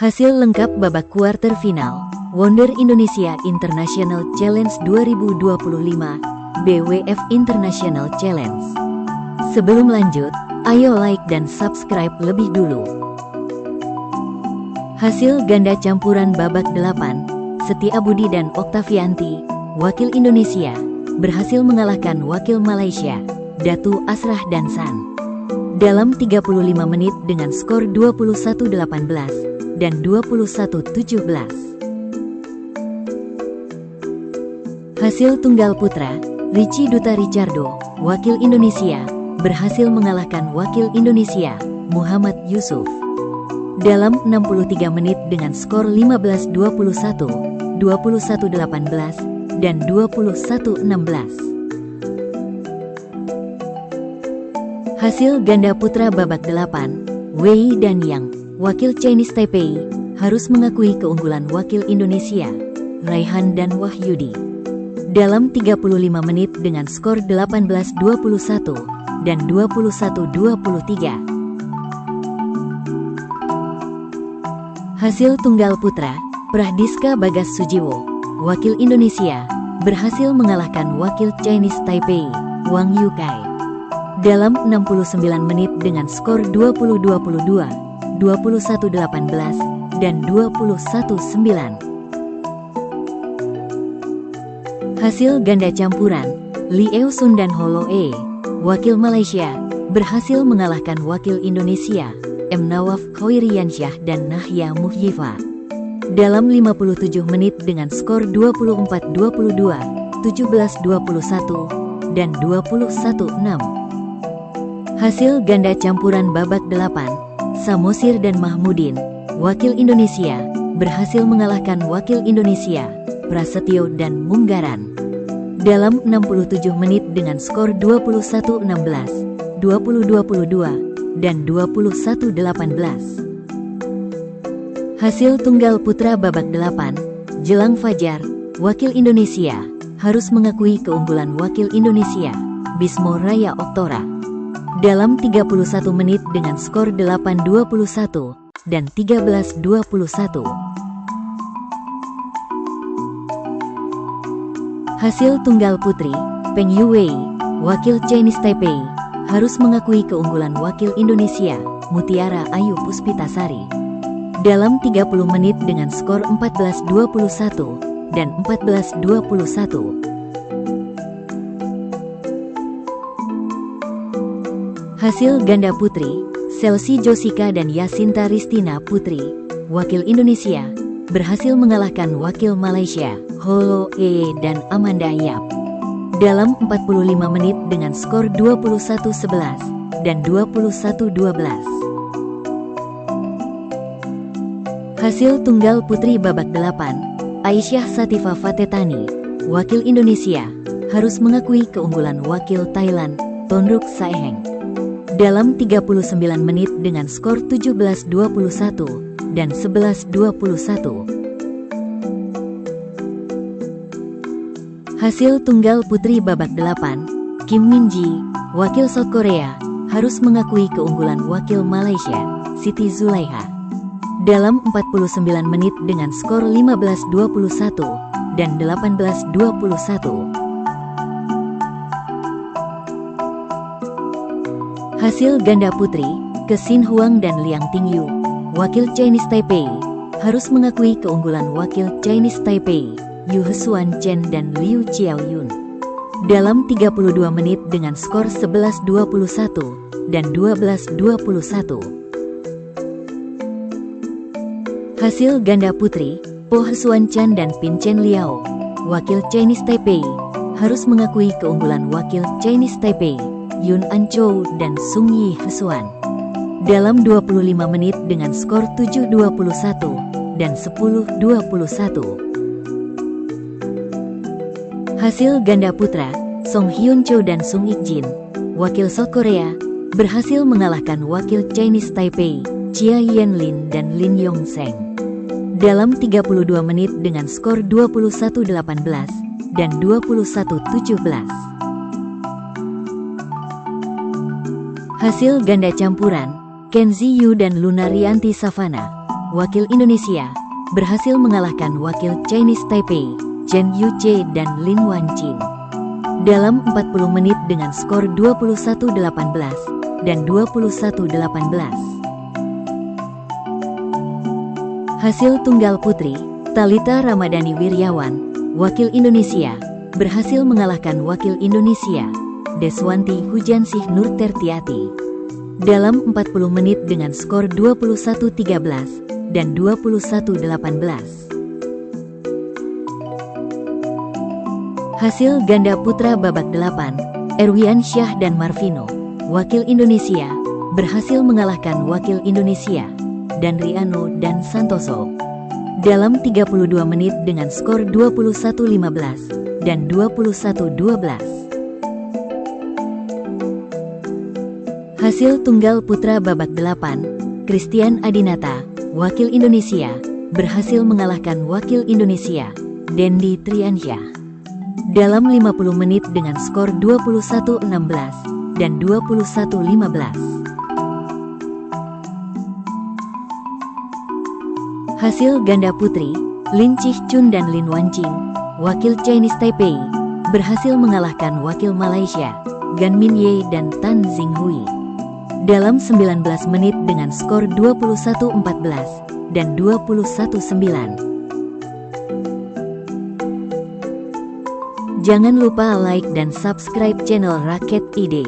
Hasil lengkap babak kuarter final Wonder Indonesia International Challenge 2025 BWF International Challenge. Sebelum lanjut, ayo like dan subscribe lebih dulu. Hasil ganda campuran babak 8, Setia Budi dan Oktavianti, wakil Indonesia, berhasil mengalahkan wakil Malaysia, Datu Asrah dan San, dalam 35 menit dengan skor 21-18 dan 21-17. Hasil tunggal putra, Richie Duta Richardo, wakil Indonesia, berhasil mengalahkan wakil Indonesia, Muhammad Yusuf, dalam 63 menit dengan skor 15-21, 21-18, dan 21-16. Hasil ganda putra babak 8, Wei dan Yang, wakil Chinese Taipei, harus mengakui keunggulan wakil Indonesia, Raihan dan Wahyudi, dalam 35 menit dengan skor 18-21 dan 21-23. Hasil tunggal putra, Prahdiska Bagas Sujiwo, wakil Indonesia, berhasil mengalahkan wakil Chinese Taipei, Wang Yukai, dalam 69 menit dengan skor 20-22, 21-18, dan 21-9. Hasil ganda campuran, Lee Eo Sun dan Holo E, wakil Malaysia, berhasil mengalahkan wakil Indonesia, M. Nawaf Khairiansyah dan Nahya Muhyifa, dalam 57 menit dengan skor 24-22, 17-21, dan 21-6. Hasil ganda campuran babak 8, Samosir dan Mahmudin, wakil Indonesia, berhasil mengalahkan wakil Indonesia, Prasetyo dan Munggaran, dalam 67 menit dengan skor 21-16, 20-22, dan 21-18. Hasil tunggal putra babak 8, Jelang Fajar, wakil Indonesia, harus mengakui keunggulan wakil Indonesia, Bismo Raya Oktora, dalam 31 menit dengan skor 8-21 dan 13-21. Hasil tunggal putri, Peng Yuwei, wakil Chinese Taipei, harus mengakui keunggulan wakil Indonesia, Mutiara Ayu Puspitasari, dalam 30 menit dengan skor 14-21 dan 14-21. Hasil ganda putri, Chelsea Josika dan Yasinta Ristina Putri, wakil Indonesia, berhasil mengalahkan wakil Malaysia, Holo E dan Amanda Yap, dalam 45 menit dengan skor 21-11 dan 21-12. Hasil tunggal putri babak 8, Aisyah Satifah Fatetani, wakil Indonesia, harus mengakui keunggulan wakil Thailand, Tonruk Saeheng, dalam 39 menit dengan skor 17-21 dan 11-21. Hasil tunggal putri babak 8, Kim Min-ji, wakil South Korea, harus mengakui keunggulan wakil Malaysia, Siti Zulaiha, dalam 49 menit dengan skor 15-21 dan 18-21. Hasil ganda putri, Kesin Huang dan Liang Tingyu, wakil Chinese Taipei, harus mengakui keunggulan wakil Chinese Taipei, Yu Hesuan Chen dan Liu Xiaoyun, dalam 32 menit dengan skor 11-21 dan 12-21. Hasil ganda putri, Po Hesuan Chan dan Pin Chen Liao, wakil Chinese Taipei, harus mengakui keunggulan wakil Chinese Taipei, Yun An Chou dan Sung Yi Hesuan, dalam 25 menit dengan skor 7-21 dan 10-21. Hasil ganda putra, Song Hyun Cho dan Sung Ik Jin, wakil South Korea, berhasil mengalahkan wakil Chinese Taipei, Chia Yenlin dan Lin Yong Seng, dalam 32 menit dengan skor 21-18 dan 21-17. Hasil ganda campuran, Kenzi Yu dan Lunarianti Savana, wakil Indonesia, berhasil mengalahkan wakil Chinese Taipei, Chen Yuche dan Lin Wanqing dalam 40 menit dengan skor 21-18 dan 21-18. Hasil tunggal putri, Thalita Ramadhani Wiryawan, wakil Indonesia, berhasil mengalahkan wakil Indonesia, Deswanti Hujansih Nur Tertiati, dalam 40 menit dengan skor 21-13 dan 21-18. Hasil ganda putra babak 8, Erwian Syah dan Marvino, wakil Indonesia, berhasil mengalahkan wakil Indonesia, Danriano dan Santoso, dalam 32 menit dengan skor 21-15 dan 21-12. Hasil tunggal putra babak 8, Christian Adinata, wakil Indonesia, berhasil mengalahkan wakil Indonesia, Dendi Triansyah, dalam 50 menit dengan skor 21-16 dan 21-15. Hasil ganda putri, Lin Chih-chun dan Lin Wanqing, wakil Chinese Taipei, berhasil mengalahkan wakil Malaysia, Gan Min Ye dan Tan Xinghui, dalam 19 menit dengan skor 21-14 dan 21-9. Jangan lupa like dan subscribe channel Raket ID.